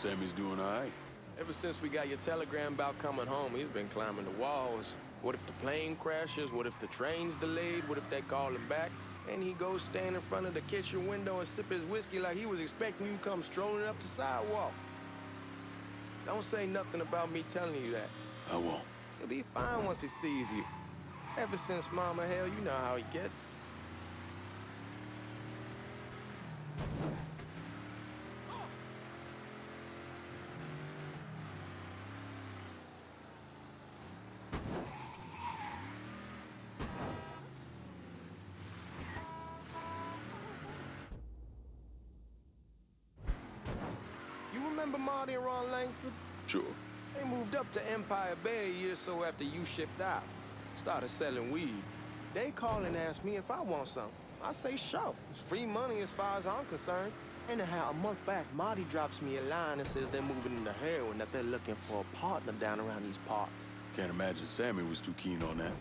Sammy's doing all right. Ever since we got your telegram about coming home, he's been climbing the walls. What if the plane crashes? What if the train's delayed? What if they call him back? And he goes stand in front of the kitchen window and sip his whiskey like he was expecting you to come strolling up the sidewalk. Don't say nothing about me telling you that. I won't. He'll be fine once he sees you. Ever since Mama, hell, you know how he gets. You remember Marty and Ron Langford? Sure. They moved up to Empire Bay a year or so after you shipped out. Started selling weed. They call and ask me if I want some. I say sure. It's free money as far as I'm concerned. Anyhow, a month back, Marty drops me a line and says they're moving into heroin, that they're looking for a partner down around these parts. Can't imagine Sammy was too keen on that.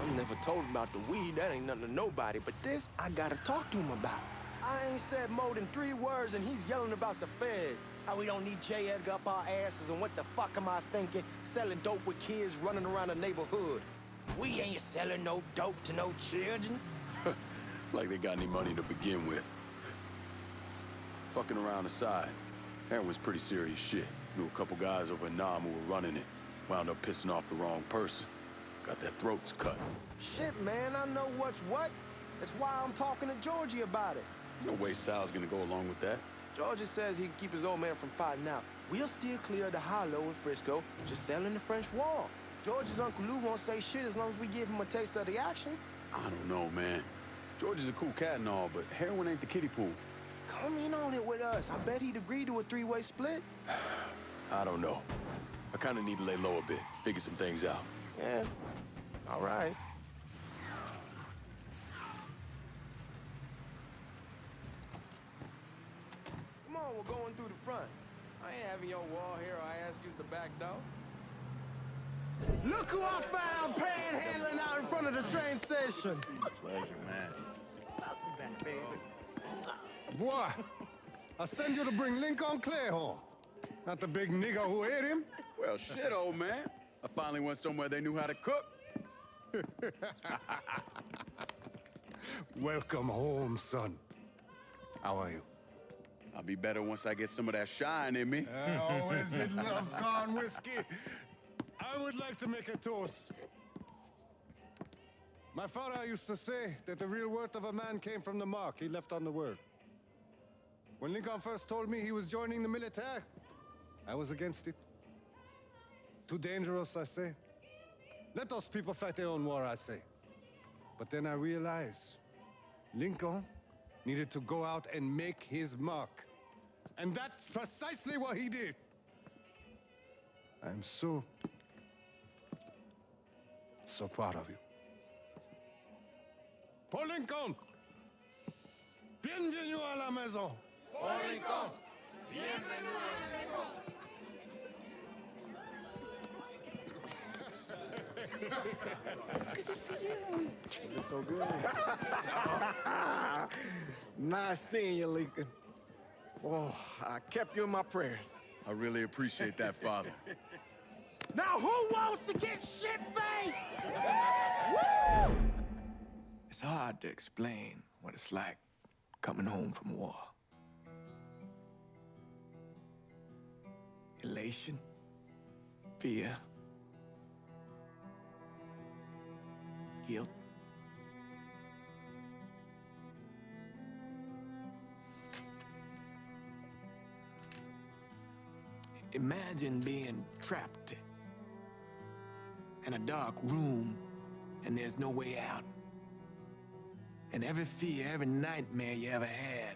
I'm never told him about the weed, that ain't nothing to nobody, but this, I gotta talk to him about. I ain't said more than 3 words and he's yelling about the feds. How we don't need J. Edgar up our asses, and what the fuck am I thinking? Selling dope with kids running around the neighborhood. We ain't selling no dope to no children. Like they got any money to begin with. Fucking around aside, heroin's pretty serious shit. Knew a couple guys over in Nam who were running it. Wound up pissing off the wrong person. Got their throats cut. Shit, man, I know what's what. That's why I'm talking to Georgie about it. There's no way Sal's gonna go along with that. Georgie says he can keep his old man from fighting out. We'll still clear the hollow in Frisco, just selling the French Wall. George's Uncle Lou won't say shit as long as we give him a taste of the action. I don't know, man. George is a cool cat and all, but heroin ain't the kiddie pool. Come in on it with us. I bet he'd agree to a 3-way split. I don't know. I kinda need to lay low a bit, figure some things out. Yeah, all right. Come on, we're going through the front. I ain't having your wall here, or I ask use the back door. Look who I found panhandling out in front of the train station. Pleasure, man. Welcome back, baby. Boy, I send you to bring Lincoln Clay home. Not the big nigger who ate him. Well, shit, old man. I finally went somewhere they knew how to cook. Welcome home, son. How are you? I'll be better once I get some of that shine in me. I always did love corn whiskey. I would like to make a toast. My father used to say that the real worth of a man came from the mark he left on the world. When Lincoln first told me he was joining the military, I was against it. Too dangerous, I say. Let those people fight their own war, I say. But then I realized Lincoln needed to go out and make his mark. And that's precisely what he did. I'm so proud of you. Paul Lincoln! Bienvenue à la maison! Paul Lincoln! Bienvenue à la maison! Good to see you. You look so good. Nice seeing you, Lincoln. Oh, I kept you in my prayers. I really appreciate that, Father. Now who wants to get shit-faced? Woo! It's hard to explain what it's like coming home from war. Elation, fear, guilt. Imagine being trapped in a dark room and there's no way out. And every fear, every nightmare you ever had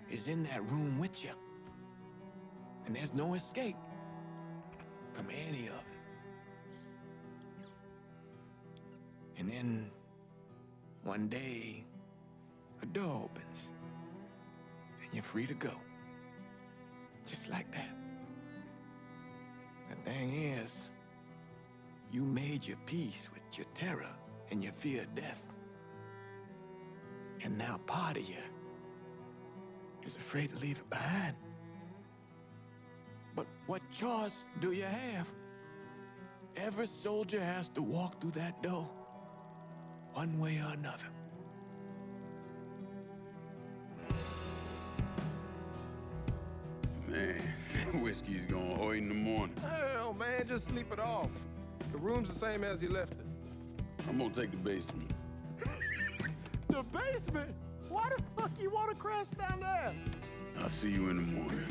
is in that room with you. And there's no escape from any of it. And then one day, a door opens and you're free to go. Just like that. The thing is, you made your peace with your terror and your fear of death. And now part of you is afraid to leave it behind. But what choice do you have? Every soldier has to walk through that door, one way or another. Man, whiskey's going oi in the morning. Hell, man, just sleep it off. The room's the same as you left it. I'm gonna take the basement. The basement? Why the fuck you want to crash down there? I'll see you in the morning.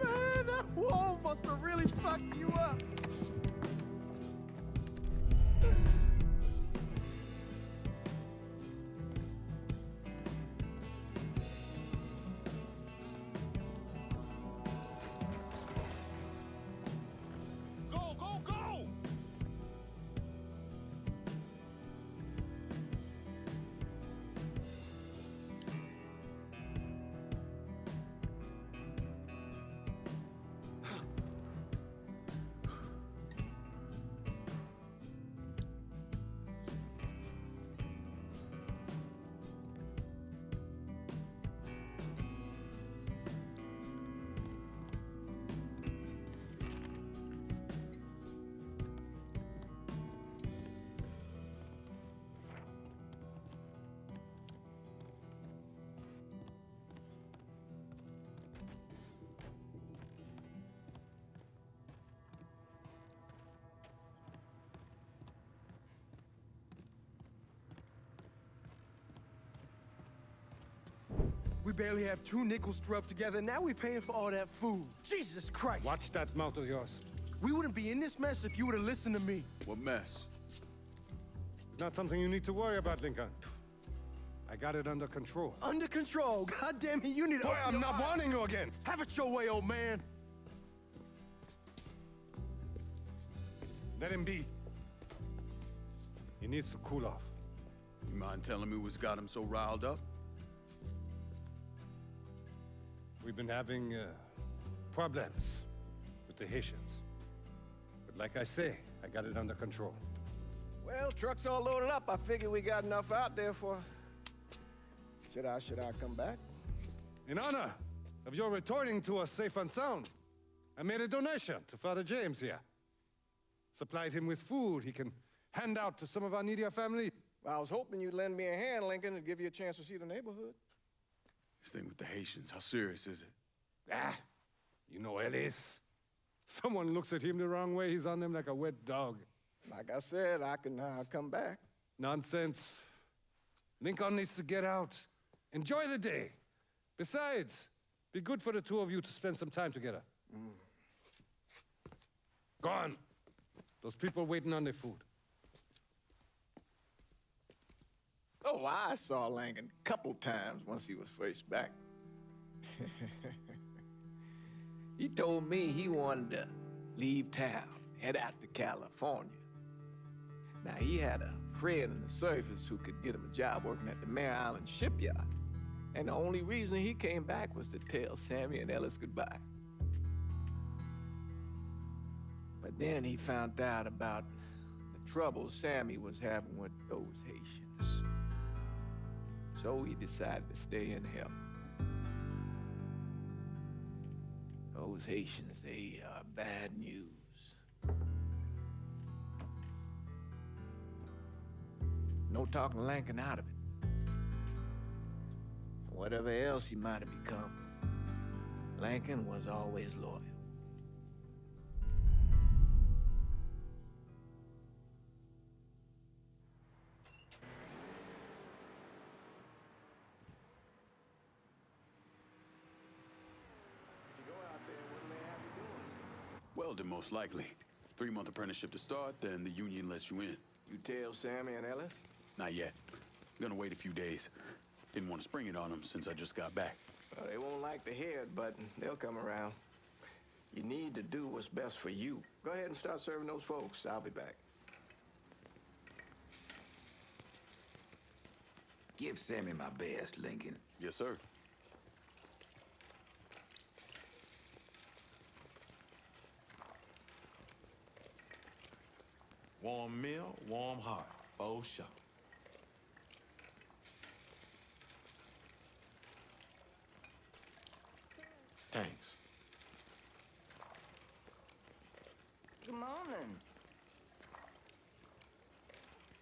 Man, that wall must have really fucked you up. Go, go, go! We barely have 2 nickels to rub together. Now we paying for all that food. Jesus Christ. Watch that mouth of yours. We wouldn't be in this mess if you would have listened to me. What mess? It's not something you need to worry about, Lincoln. I got it under control. Under control. God damn it, you need to Boy, open I'm your not eyes. warning you again. Have it your way, old man. Let him be. He needs to cool off. You mind telling me what's got him so riled up? We've been having problems with the Haitians. But like I say, I got it under control. Well, truck's all loaded up. I figure we got enough out there for... Should I come back? In honor of your returning to us safe and sound, I made a donation to Father James here. Supplied him with food he can hand out to some of our needier family. Well, I was hoping you'd lend me a hand, Lincoln, and give you a chance to see the neighborhood. This thing with the Haitians, how serious is it? Ah, you know Ellis. Someone looks at him the wrong way, he's on them like a wet dog. Like I said, I can come back. Nonsense. Lincoln needs to get out. Enjoy the day. Besides, be good for the two of you to spend some time together. Go on. Those people waiting on their food. Oh, I saw Lincoln a couple times once he was first back. He told me he wanted to leave town, head out to California. Now, he had a friend in the service who could get him a job working at the Mare Island shipyard. And the only reason he came back was to tell Sammy and Ellis goodbye. But then he found out about the trouble Sammy was having with those Haitians. So he decided to stay and help. Those Haitians, they are bad news. No talking Lincoln out of it. Whatever else he might have become, Lincoln was always loyal. Welding, most likely. 3-month apprenticeship to start, then the union lets you in. You tell Sammy and Ellis? Not yet. I'm gonna wait a few days. Didn't want to spring it on them since I just got back. Well, they won't like to hear it, but they'll come around. You need to do what's best for you. Go ahead and start serving those folks. I'll be back. Give Sammy my best, Lincoln. Yes, sir. Warm meal, warm heart. Oh, sure. Thanks. Good morning.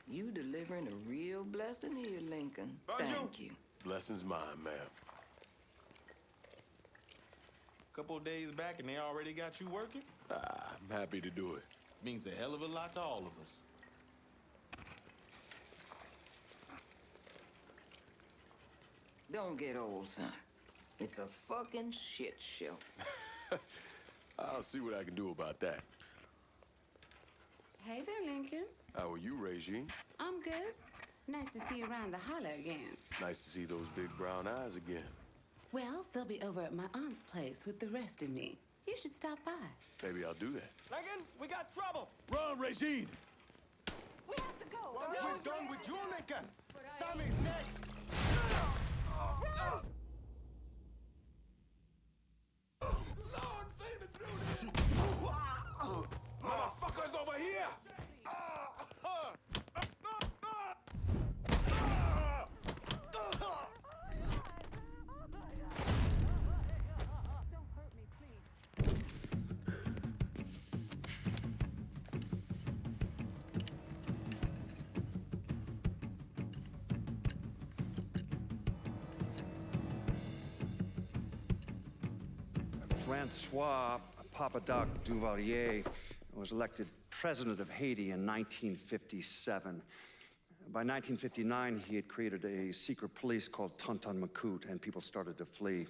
You delivering a real blessing here, Lincoln. Thank you. Blessing's mine, ma'am. Couple of days back and they already got you working? I'm happy to do it. Means a hell of a lot to all of us. Don't get old, son. It's a fucking shit show. I'll see what I can do about that. Hey there, Lincoln. How are you, Regine? I'm good. Nice to see you around the holler again. Nice to see those big brown eyes again. Well, they'll be over at my aunt's place with the rest of me. You should stop by. Maybe I'll do that. Lincoln, we got trouble. Run, Regine! We have to go. Once we're done with you, Lincoln, Sammy's next. Lord, save its nudity! Motherfuckers over here! Francois Papadoc Duvalier was elected president of Haiti in 1957. By 1959, he had created a secret police called Tonton Macoute, and people started to flee.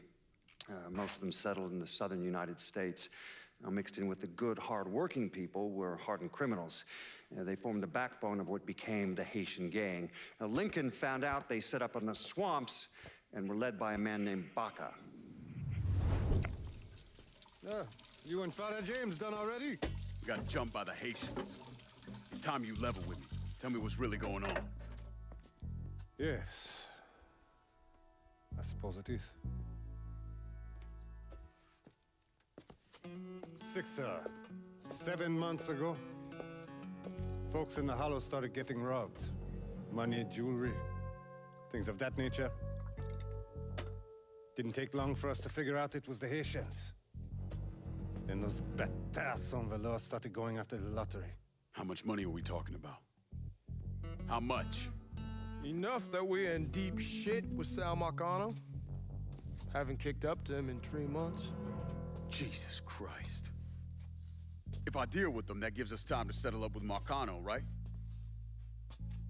Most of them settled in the southern United States. Mixed in with the good, hard-working people were hardened criminals. They formed the backbone of what became the Haitian gang. Now, Lincoln found out they set up in the swamps and were led by a man named Banka. You and Father James done already? We got jumped by the Haitians. It's time you level with me. Tell me what's really going on. Yes. I suppose it is. 7 months ago, folks in the Hollow started getting robbed. Money, jewelry, things of that nature. Didn't take long for us to figure out it was the Haitians. Then those bâtards en velours started going after the lottery. How much money are we talking about? How much? Enough that we're in deep shit with Sal Marcano. Haven't kicked up to him in 3 months. Jesus Christ. If I deal with them, that gives us time to settle up with Marcano, right?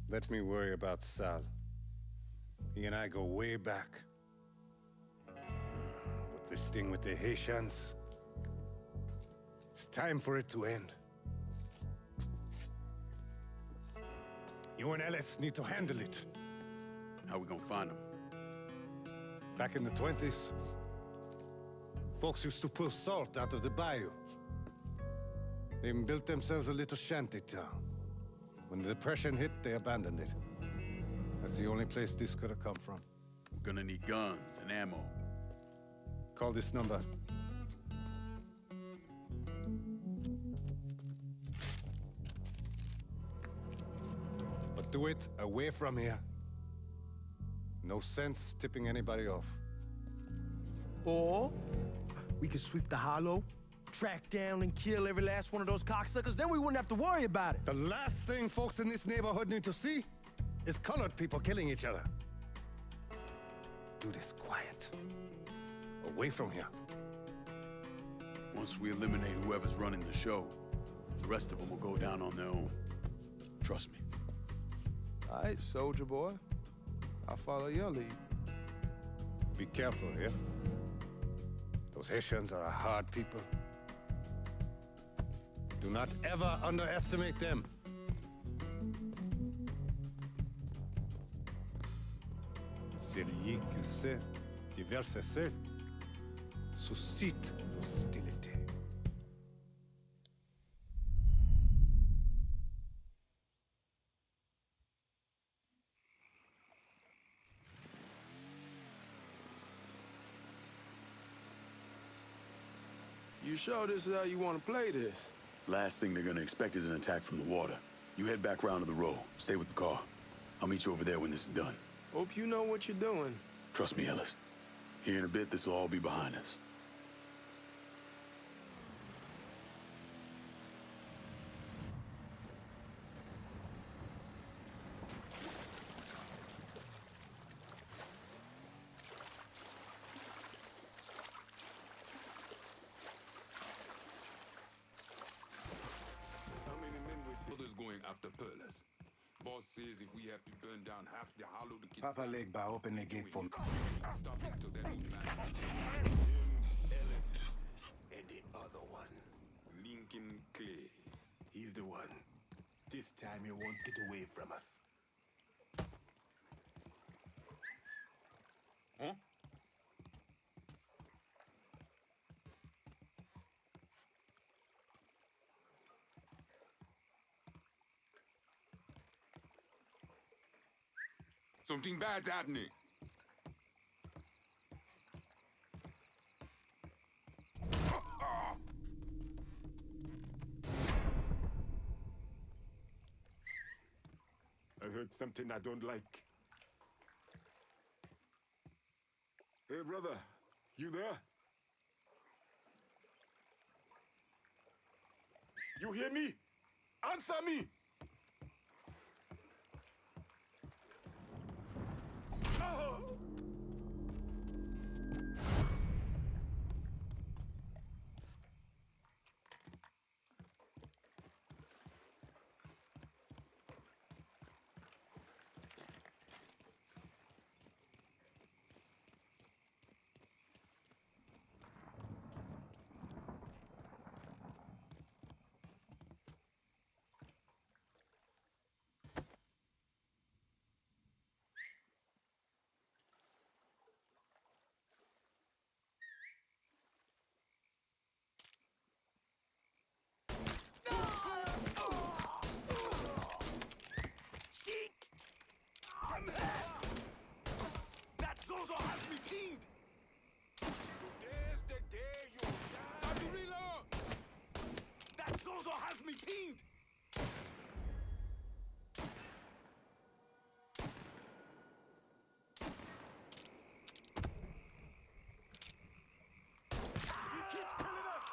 Let me worry about Sal. He and I go way back. But this thing with the Haitians, it's time for it to end. You and Ellis need to handle it. How we gonna find them? Back in the 20s, folks used to pull salt out of the bayou. They even built themselves a little shanty town. When the Depression hit, they abandoned it. That's the only place this could have come from. We're gonna need guns and ammo. Call this number. But do it away from here. No sense tipping anybody off. Or we could sweep the Hollow, track down and kill every last one of those cocksuckers, then we wouldn't have to worry about it. The last thing folks in this neighborhood need to see is colored people killing each other. Do this quiet. Away from here. Once we eliminate whoever's running the show, the rest of them will go down on their own. Trust me. All right, soldier boy. I'll follow your lead. Be careful here. Those Haitians are a hard people. Do not ever underestimate them. Celui qui sait diverser celle suscite hostilité. You sure this is how you want to play this? Last thing they're gonna expect is an attack from the water. You head back round to the row. Stay with the car. I'll meet you over there when this is done. Hope you know what you're doing. Trust me, Ellis. Here in a bit, this will all be behind us. after Perlas. Boss says if we have to burn down half the hollow to get Papa Legba, open the gate for me. Stop it till that old man. Ellis, and the other one. Lincoln Clay. He's the one. This time he won't get away from us. Huh? Something bad's happening. I heard something I don't like. Hey, brother, you there? You hear me? Answer me! Oh! That Zozo has me pinned! Today's the day you die! Time to reload! That Zozo has me pinned! He keeps killing us!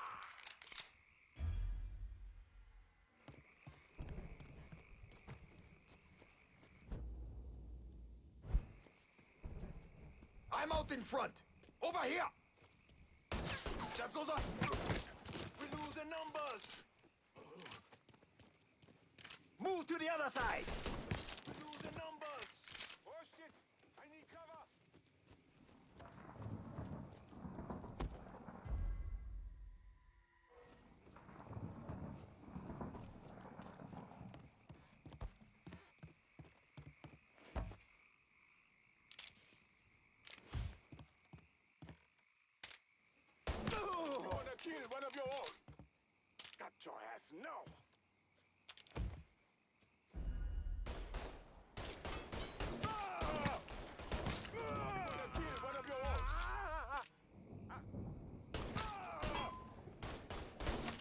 I'm out in front! Over here! That's those are... We're losing numbers! Move to the other side! We're losing numbers! Oh shit! I need cover! You wanna kill one of your own? Got your ass now! You wanna kill one of your own?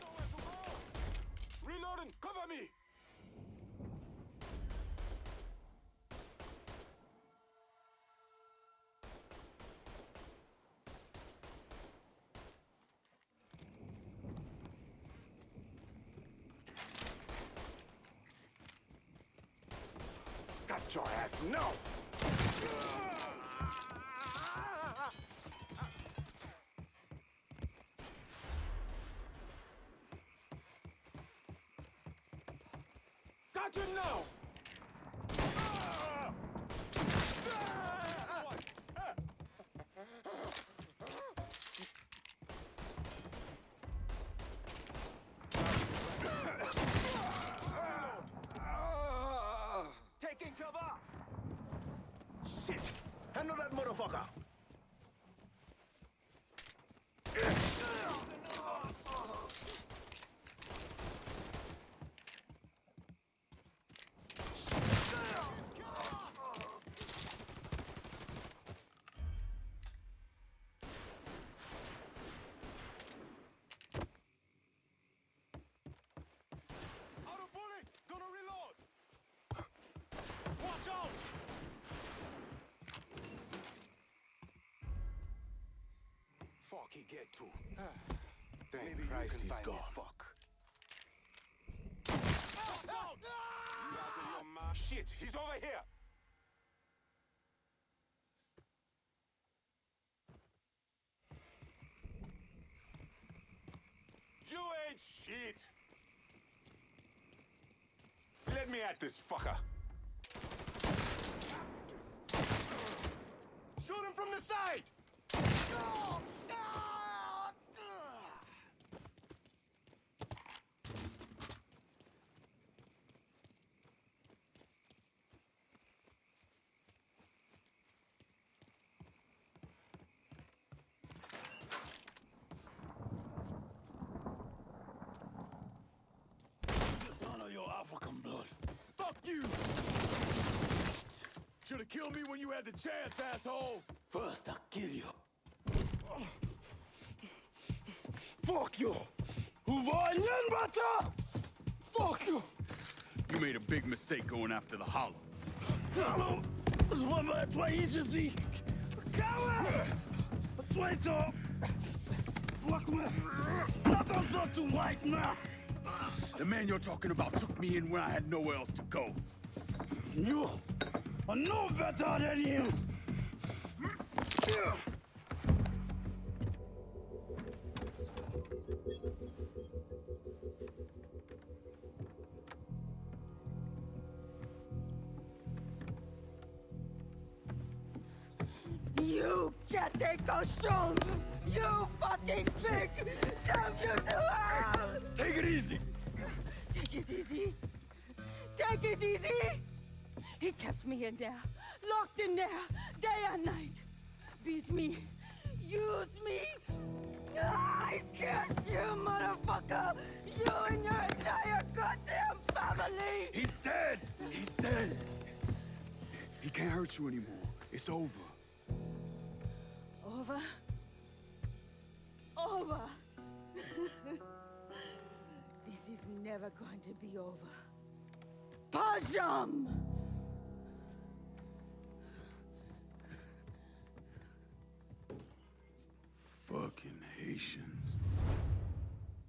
Nowhere to go! Reloading! Cover me! Got your ass now! Got you now! Taking cover! Shit! Handle that motherfucker! Out of bullets! Gonna reload! Watch out! Fuck, he get to. Thank Christ he's gone. Fuck. Out! You out of your mind? Shit, he's over here! You ain't shit! Let me at this fucker. Shoot him from the side! Dishonor your African blood. Fuck you! Should've killed me when you had the chance, asshole! First, I'll kill you. Fuck you! Fuck you! You made a big mistake going after the Hollow. Hollow? The man you're talking about took me in when I had nowhere else to go. You are no better than him! You can't take those shows! You fucking pig! Damn you to hell! Take it easy! Take it easy! Take it easy! He kept me in there, locked in there, day and night. Beat me, use me. I curse you, motherfucker! You and your entire goddamn family! He's dead! He's dead! He can't hurt you anymore. It's over. Over? Over! This is never going to be over. Pajam! Fucking Haitians.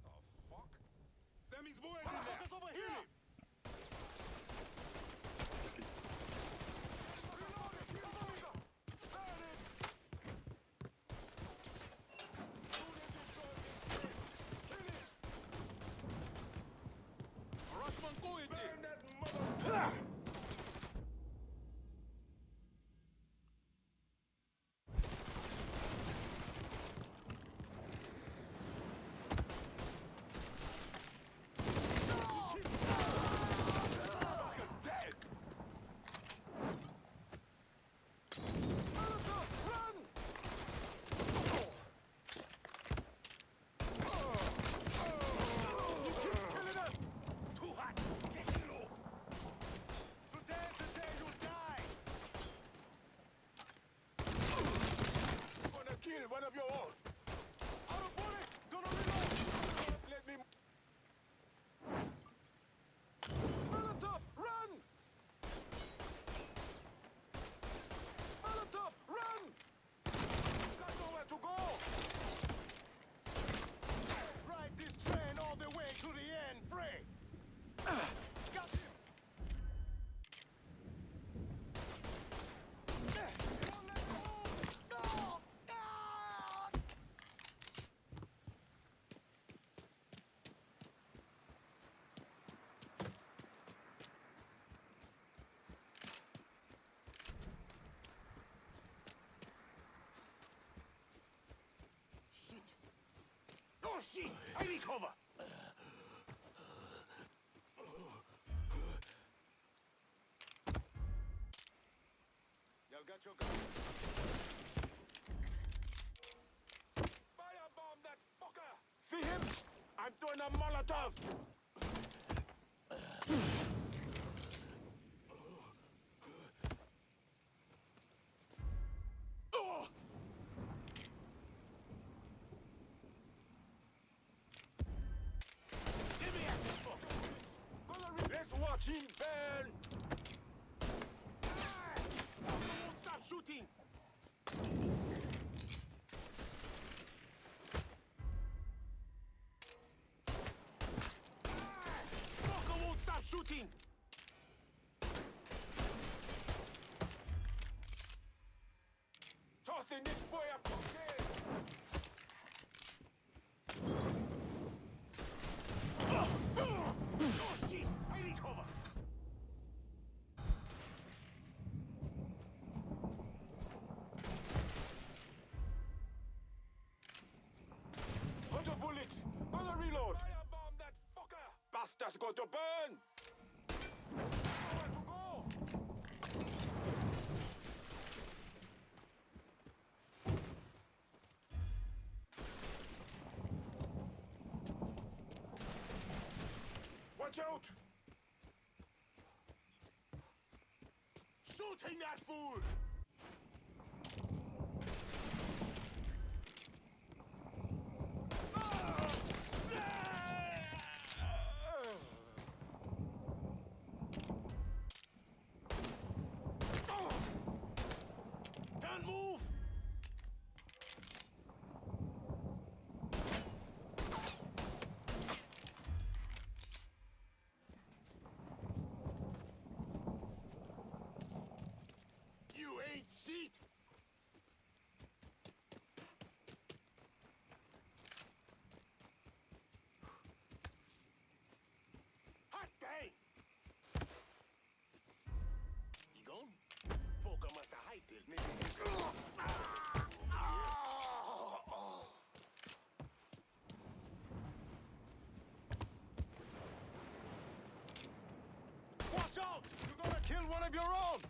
Oh, fuck. Sammy's boys in there. Over here. One of your own. Out of bullets! Gonna reload! Let me... Molotov, run! Molotov, run! Got nowhere to go! Ride this train all the way to the end, free! Got him! Oh shit! I need cover! Y'all got your gun? Firebomb that fucker! See him? I'm throwing a Molotov! Watch him burn! Won't stop shooting! Fucker won't stop shooting! Tossing this boy up cocaine! Oh shit! I need cover! has got to burn! Nowhere to go! Watch out! Shooting that fool! Can't move! You ain't shit! Hot bang! You gone? Folk must have hightailed me. Watch out! You're gonna kill one of your own!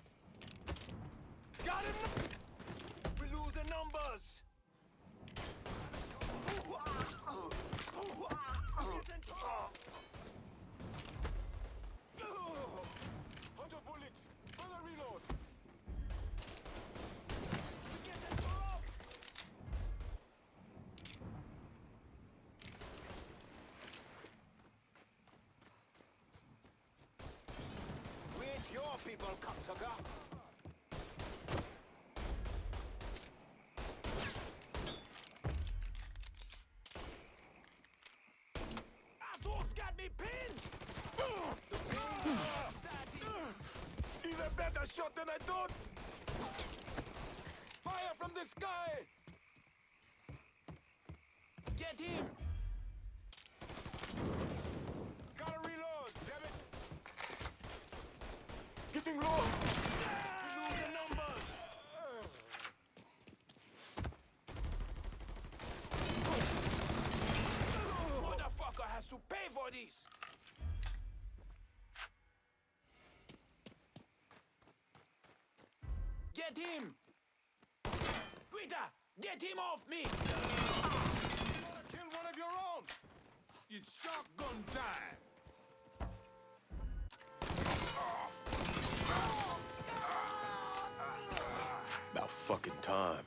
Got him! We're losing numbers! Out of bullets! Further reload! We ain't your people, cocksucker! Azor's got me pinned! He's a better shot than I thought! Fire from the sky! Get him! Gotta reload, damn it! Getting low! We lose the numbers! Motherfucker has to pay for this! Get him! Quitter! Get him off me! Kill one of your own! It's shotgun time! About fucking time.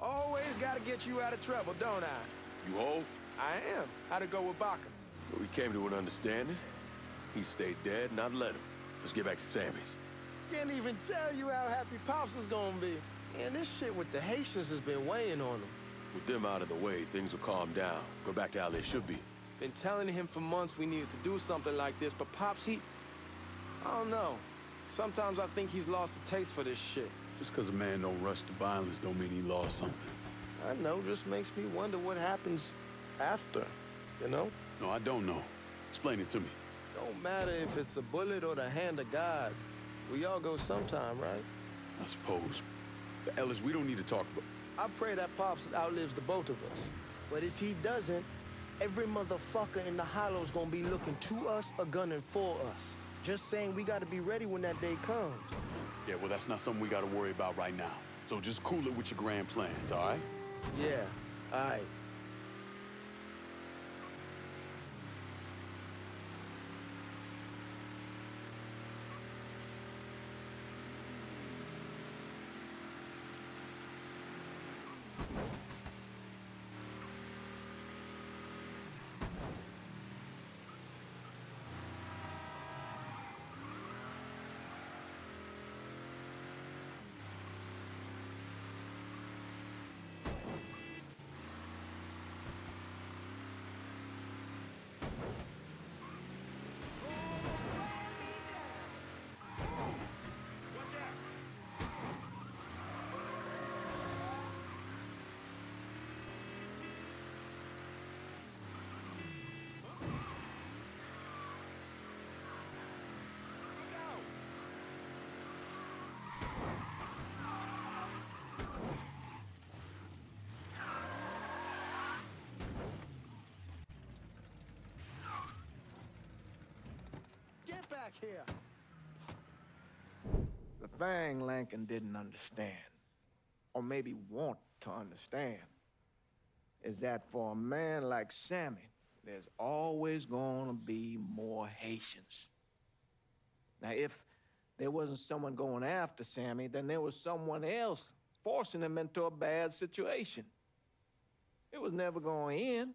Always gotta get you out of trouble, don't I? You hold? I am. How'd it go with Banka? We came to an understanding. He stayed dead, and I'd let him. Let's get back to Sammy's. Can't even tell you how happy Pops is gonna be. Man, this shit with the Haitians has been weighing on him. With them out of the way, things will calm down. Go back to how they should be. Been telling him for months we needed to do something like this, but Pops, I don't know. Sometimes I think he's lost the taste for this shit. Just because a man don't rush to violence don't mean he lost something. I know, just makes me wonder what happens after, you know? No, I don't know. Explain it to me. Don't matter if it's a bullet or the hand of God. We all go sometime, right? I suppose. But Ellis, we don't need to talk about... I pray that Pops outlives the both of us. But if he doesn't, every motherfucker in the hollow's gonna be looking to us or gunning for us. Just saying we gotta be ready when that day comes. Yeah, well, that's not something we gotta worry about right now. So just cool it with your grand plans, all right? Yeah, all right. back here. The thing Lincoln didn't understand, or maybe want to understand, is that for a man like Sammy, there's always gonna be more Haitians. Now, if there wasn't someone going after Sammy, then there was someone else forcing him into a bad situation. It was never gonna end.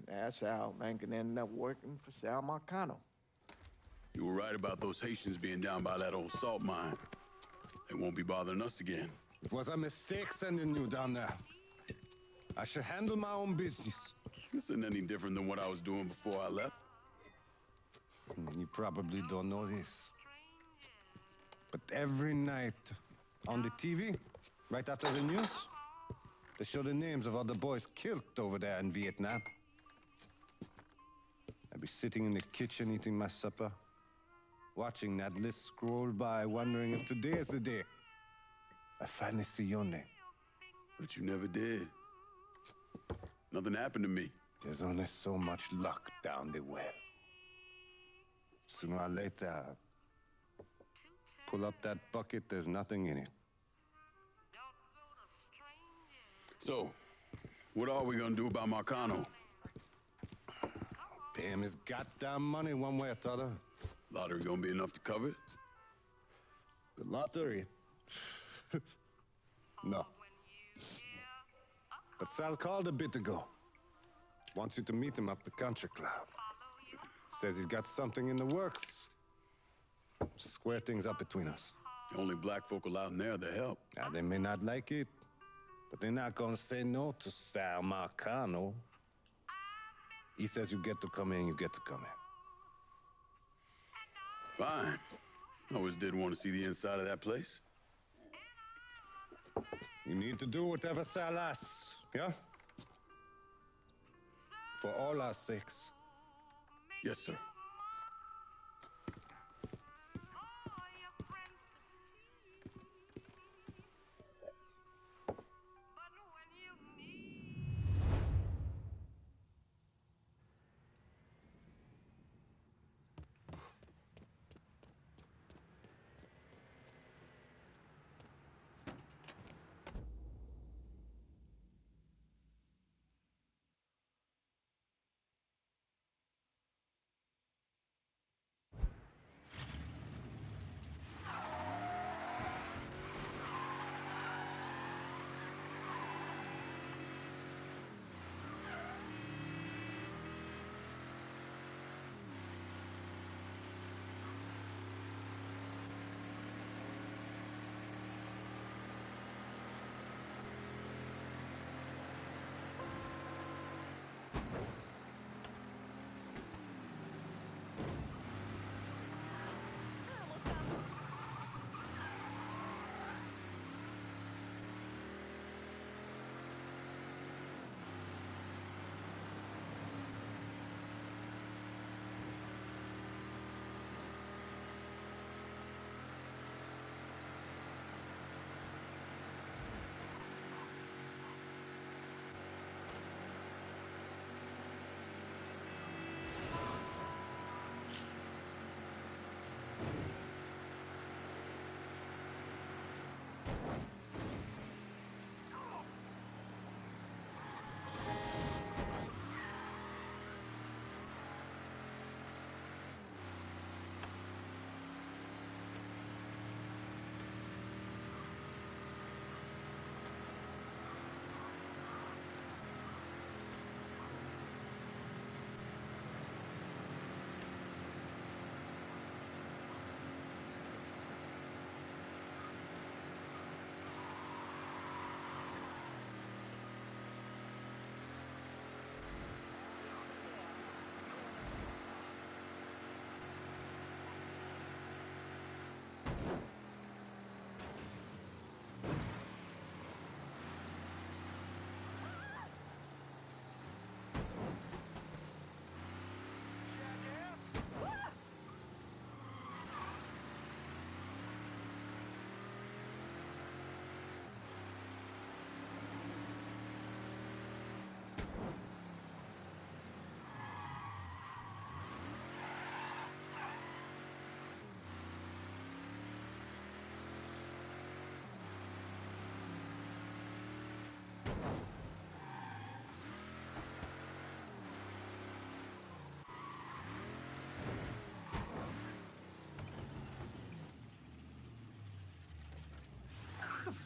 That's how Lincoln ended up working for Sal Marcano. You were right about those Haitians being down by that old salt mine. They won't be bothering us again. It was a mistake sending you down there. I should handle my own business. This isn't any different than what I was doing before I left. You probably don't know this. But every night on the TV, right after the news, they show the names of all the boys killed over there in Vietnam. I'd be sitting in the kitchen eating my supper, watching that list scroll by, wondering if today is the day I finally see your name. But you never did. Nothing happened to me. There's only so much luck down the well. Sooner or later, pull up that bucket, there's nothing in it. So, what are we gonna do about Marcano? Pay him his goddamn money one way or the other. Lottery gonna be enough to cover it? The lottery? No. But Sal called a bit ago. Wants you to meet him up the country club. Says he's got something in the works. Square things up between us. The only black folk allowed in there to help. Now, they may not like it, but they're not gonna say no to Sal Marcano. He says you get to come in, you get to come in. Fine. I always did want to see the inside of that place. You need to do whatever Sal asks, yeah? For all our sakes. Yes, sir.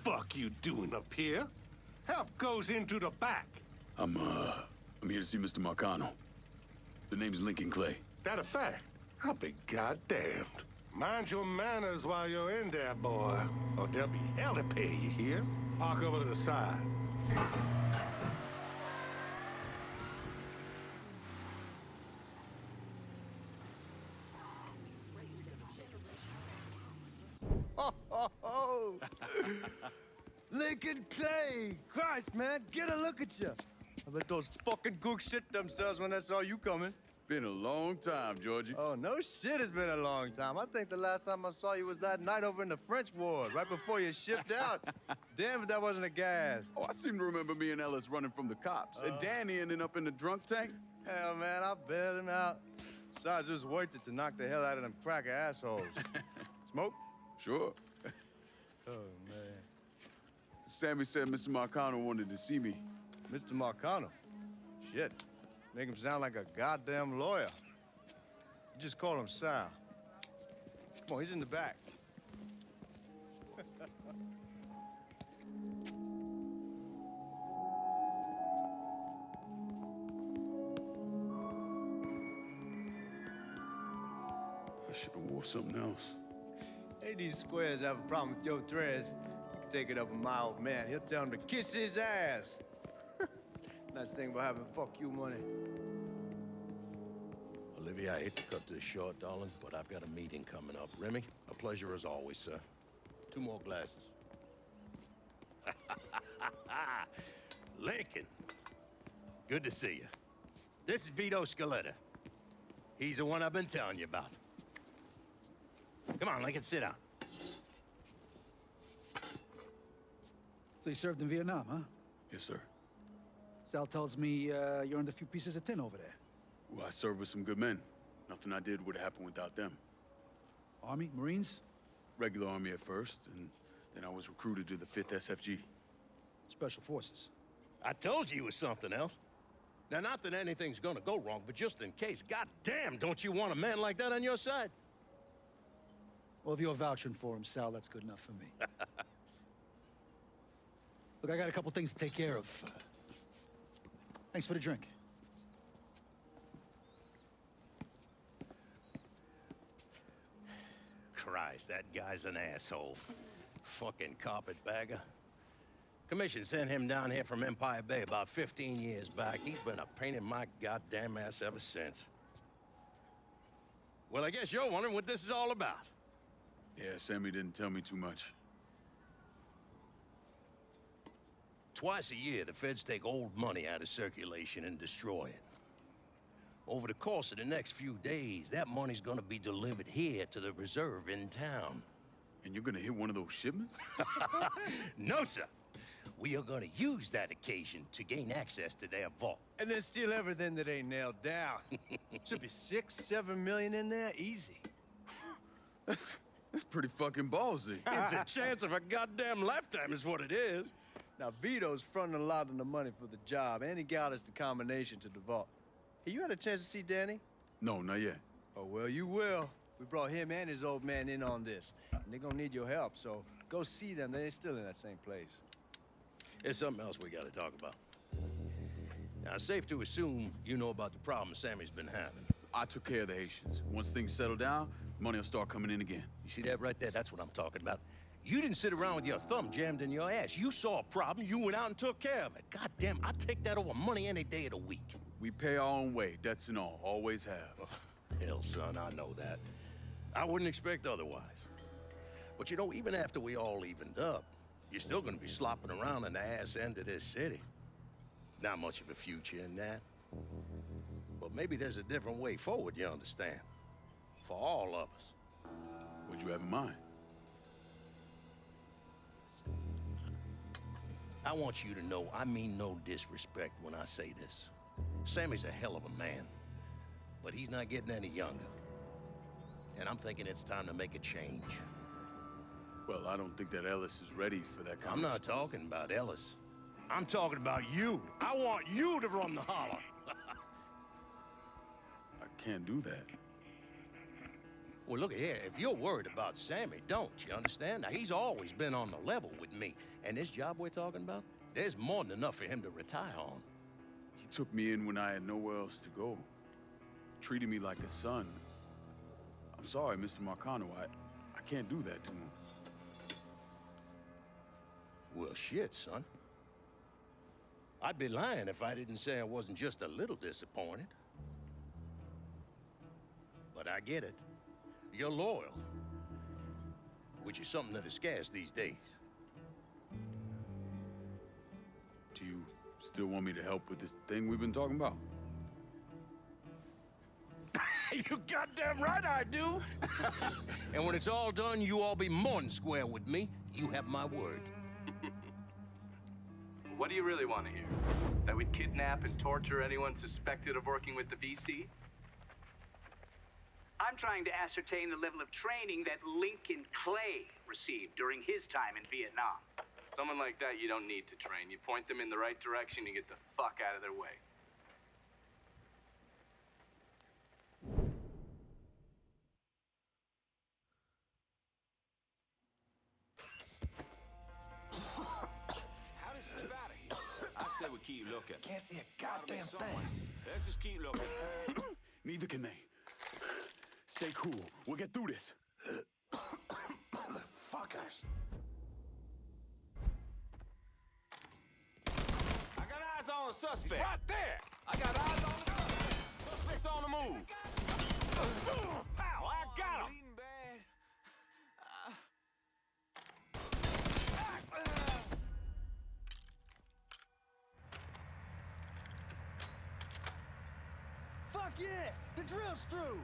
fuck you doing up here? Help goes into the back. I'm here to see Mr. Marcano. The name's Lincoln Clay. That a fact? I'll be goddamned. Mind your manners while you're in there, boy. Or there'll be hell to pay, you hear? Park over to the side. Oh, Lincoln Clay! Christ, man, get a look at you. I bet those fucking gooks shit themselves when they saw you coming. Been a long time, Georgie. Oh, no shit, it's been a long time. I think the last time I saw you was that night over in the French ward, right before you shipped out. Damn if that wasn't a gas. Oh, I seem to remember me and Ellis running from the cops. And Danny ending up in the drunk tank. Hell, man, I bailed him out. Besides, it was worth it to knock the hell out of them cracker assholes. Smoke? Sure. Oh, man. Sammy said Mr. Marcano wanted to see me. Mr. Marcano? Shit. Make him sound like a goddamn lawyer. You just call him Sal. Come on, he's in the back. I should have wore something else. Hey, these squares have a problem with your threads. You can take it up with my old man. He'll tell him to kiss his ass. Nice thing about having fuck you money. Olivia, I hate to cut this short, darling, but I've got a meeting coming up. Remy, a pleasure as always, sir. 2 more glasses. Lincoln, good to see you. This is Vito Scaletta. He's the one I've been telling you about. Come on, Lincoln, sit down. So you served in Vietnam, huh? Yes, sir. Sal tells me you earned a few pieces of tin over there. Well, I served with some good men. Nothing I did would have happened without them. Army? Marines? Regular Army at first, and then I was recruited to the 5th SFG. Special Forces. I told you it was something else. Now, not that anything's gonna go wrong, but just in case, goddamn, don't you want a man like that on your side? Well, if you're vouching for him, Sal, that's good enough for me. Look, I got a couple things to take care of. Thanks for the drink. Christ, that guy's an asshole. Fucking carpetbagger. Commission sent him down here from Empire Bay about 15 years back. He's been a pain in my goddamn ass ever since. Well, I guess you're wondering what this is all about. Yeah, Sammy didn't tell me too much. Twice a year, the feds take old money out of circulation and destroy it. Over the course of the next few days, that money's gonna be delivered here to the reserve in town. And you're gonna hit one of those shipments? No, sir. We are gonna use that occasion to gain access to their vault. And then steal everything that ain't nailed down. Should be 6, 7 million in there, easy. That's pretty fucking ballsy. It's a chance of a goddamn lifetime is what it is. Now, Vito's fronting a lot of the money for the job, and he got us the combination to the vault. Hey, you had a chance to see Danny? No, not yet. Oh, well, you will. We brought him and his old man in on this, and they're gonna need your help, so go see them. They're still in that same place. There's something else we gotta talk about. Now, it's safe to assume you know about the problem Sammy's been having. I took care of the Haitians. Once things settle down, money will start coming in again. You see that right there? That's what I'm talking about. You didn't sit around with your thumb jammed in your ass. You saw a problem, you went out and took care of it. God damn, I'd take that over money any day of the week. We pay our own way, debts and all. Always have. Oh, hell, son, I know that. I wouldn't expect otherwise. But you know, even after we all evened up, you're still gonna be slopping around in the ass end of this city. Not much of a future in that. But maybe there's a different way forward, you understand? For all of us. What'd you have in mind? I want you to know I mean no disrespect when I say this. Sammy's a hell of a man, but he's not getting any younger. And I'm thinking it's time to make a change. Well, I don't think that Ellis is ready for that kind I'm not talking about Ellis. I'm talking about you. I want you to run the holler. I can't do that. Well, look here, if you're worried about Sammy, don't you understand? Now, he's always been on the level with me. And this job we're talking about, there's more than enough for him to retire on. He took me in when I had nowhere else to go. Treated me like a son. I'm sorry, Mr. Marcano. I can't do that to him. Well, shit, son. I'd be lying if I didn't say I wasn't just a little disappointed. But I get it. You're loyal. Which is something that is scarce these days. Do you still want me to help with this thing we've been talking about? You goddamn right I do! And when it's all done, you all be more than square with me. You have my word. What do you really want to hear? That we'd kidnap and torture anyone suspected of working with the VC? I'm trying to ascertain the level of training that Lincoln Clay received during his time in Vietnam. Someone like that you don't need to train. You point them in the right direction and get the fuck out of their way. How does slip out of here? I say we keep looking. Can't see a goddamn thing. Let's just keep looking. Neither can they. Stay cool. We'll get through this. Motherfuckers. I got eyes on a suspect. He's right there. I got eyes on the suspect. Suspect's on the move. Pow! I got him. Bleeding bad. Fuck yeah! The drill's through!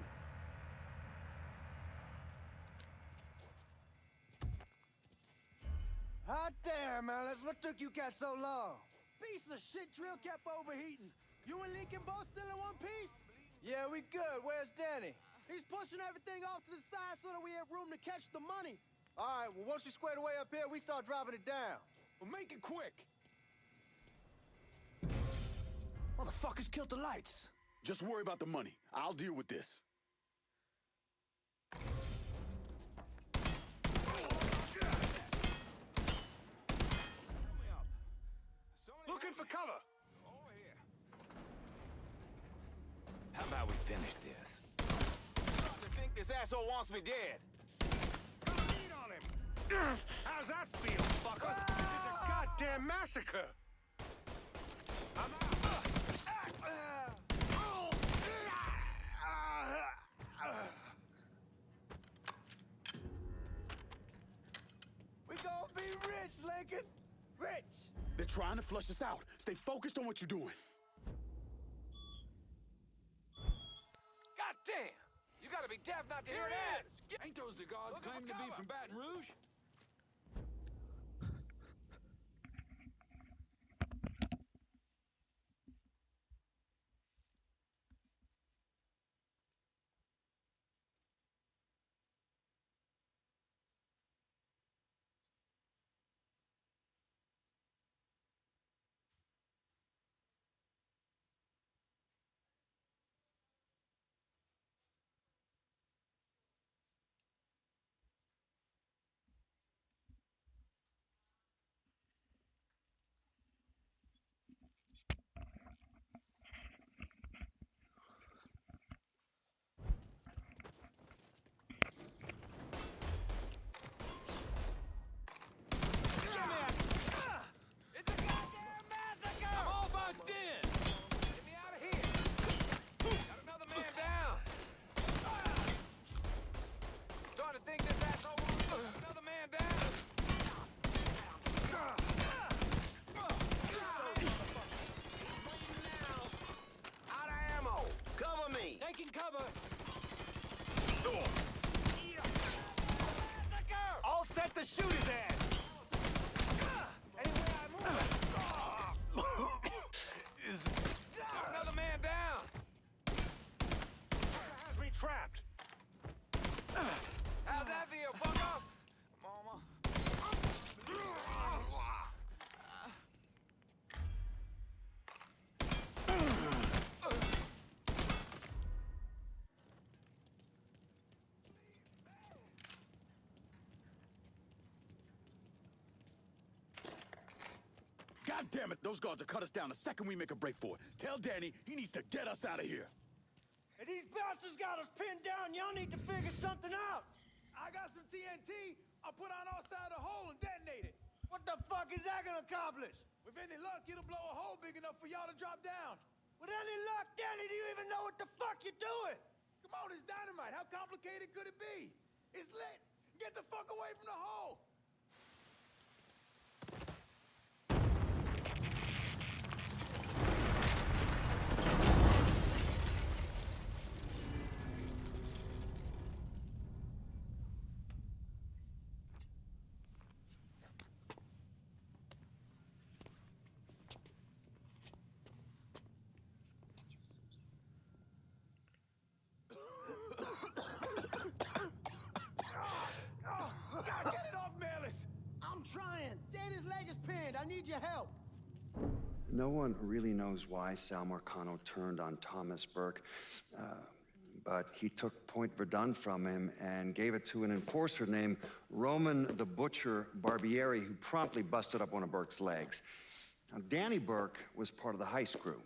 Hot damn, Alice. What took you guys so long? Piece of shit drill kept overheating. You and Lincoln both still in one piece? Yeah, we good. Where's Danny? He's pushing everything off to the side so that we have room to catch the money. All right, well, once we square away up here, we start dropping it down. Well, make it quick. Motherfuckers killed the lights. Just worry about the money. I'll deal with this. Looking for cover. How about we finish this? I think this asshole wants me dead. Come lean on him. How's that feel, fucker? This is a goddamn massacre. I'm out. We gonna be rich, Lincoln. Rich. They're trying to flush us out. Stay focused on what you're doing. God damn! You gotta be deaf not to hear that! Ain't those the guards claiming to be from Baton Rouge? Taking cover. All set to shoot his ass. Anywhere I move. Got another man down. Has me trapped. How's that feel, fucker? Mama. God damn it, those guards will cut us down the second we make a break for it. Tell Danny he needs to get us out of here. Hey, these bastards got us pinned down. Y'all need to figure something out. I got some TNT. I'll put on our side of the hole and detonate it. What the fuck is that gonna accomplish? With any luck, it'll blow a hole big enough for y'all to drop down. With any luck, Danny, do you even know what the fuck you're doing? Come on, it's dynamite. How complicated could it be? It's lit. Get the fuck away from the hole. God, get it off, Melis! I'm trying. Danny's leg is pinned. I need your help. No one really knows why Sal Marcano turned on Thomas Burke, but he took Point Verdun from him and gave it to an enforcer named Roman the Butcher Barbieri, who promptly busted up one of Burke's legs. Now, Danny Burke was part of the heist crew.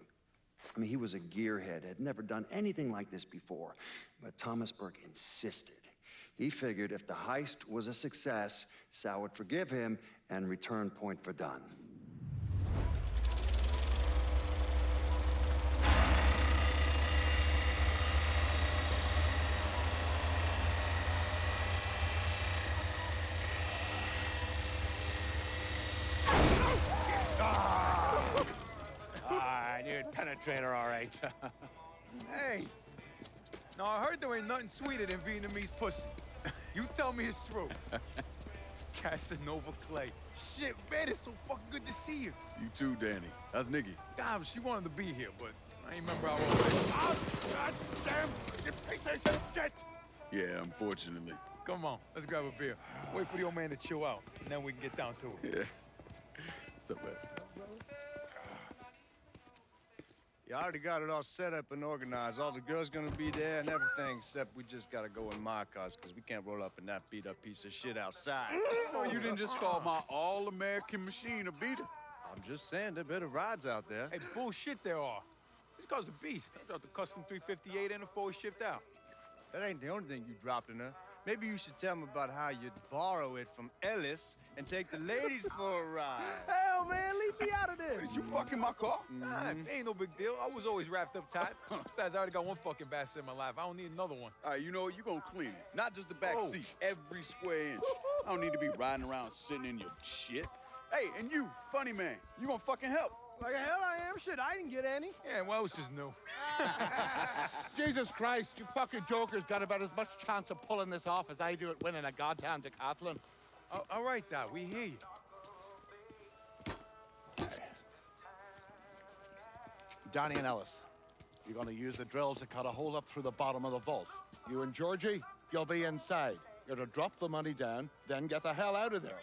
I mean, he was a gearhead, had never done anything like this before, but Thomas Burke insisted. He figured if the heist was a success, Sal would forgive him and return Point Verdun. I knew it'd penetrate her all right. Hey, now I heard there ain't nothing sweeter than Vietnamese pussy. You tell me it's true. Casanova Clay. Shit, man, it's so fucking good to see you. You too, Danny. How's Nikki? God, she wanted to be here, but I ain't remember how old it is. Oh, God damn, you piece of shit! Yeah, unfortunately. Come on, let's grab a beer. Wait for the old man to chill out, and then we can get down to it. Yeah. What's up, man? You already got it all set up and organized. All the girls gonna be there and everything, except we just gotta go in my cars, because we can't roll up in that beat-up piece of shit outside. Oh, you didn't just call my all-American machine a beater. I'm just saying, there are better rides out there. Hey, bullshit there are. This car's a beast. I dropped the custom 358 in before we shipped out. That ain't the only thing you dropped in her. Maybe you should tell me about how you'd borrow it from Ellis and take the ladies for a ride. Hell, man, leave me out of this. Did you fuck in my car? Nah, ain't no big deal. I was always wrapped up tight. Besides, I already got one fucking bastard in my life. I don't need another one. All right, you know what? You gonna clean it. Not just the back Oh. seat, every square inch. I don't need to be riding around sitting in your shit. Hey, and you, funny man, you gonna fucking help. Like the hell I am? Shit, I didn't get any. Yeah, well, it's just new. Jesus Christ, you fucking jokers got about as much chance of pulling this off as I do at winning a goddamn decathlon. All right, Doc, we hear you. Johnny and Ellis, you're gonna use the drill to cut a hole up through the bottom of the vault. You and Georgie, you'll be inside. You're to drop the money down, then get the hell out of there.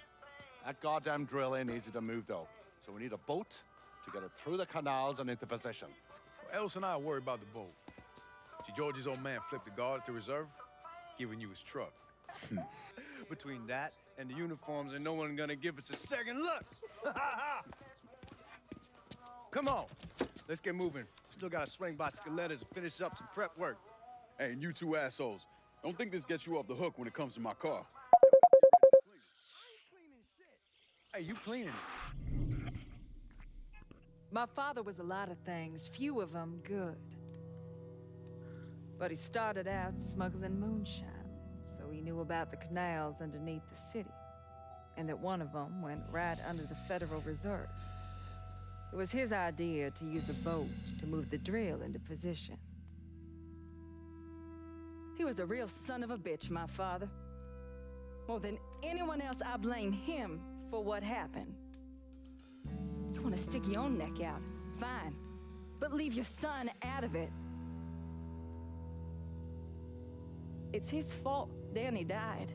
That goddamn drill ain't easy to move, though. So we need a boat to get it through the canals and into position. Well, Ellis and I worry about the boat. See, Georgie's old man flipped the guard at the reserve, giving you his truck. Between that and the uniforms, and no one gonna give us a second look. Come on, let's get moving. Still gotta swing by Scaletta's and finish up some prep work. Hey, and you two assholes, don't think this gets you off the hook when it comes to my car. Hey, you cleaning it? My father was a lot of things, few of them good. But he started out smuggling moonshine, so he knew about the canals underneath the city, and that one of them went right under the Federal Reserve. It was his idea to use a boat to move the drill into position. He was a real son of a bitch, my father. More than anyone else, I blame him for what happened. You want to stick your own neck out? Fine. But leave your son out of it. It's his fault Danny died.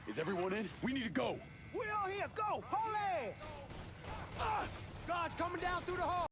Is everyone in? We need to go. We all here. Go. Hold it. Guards coming down through the hall.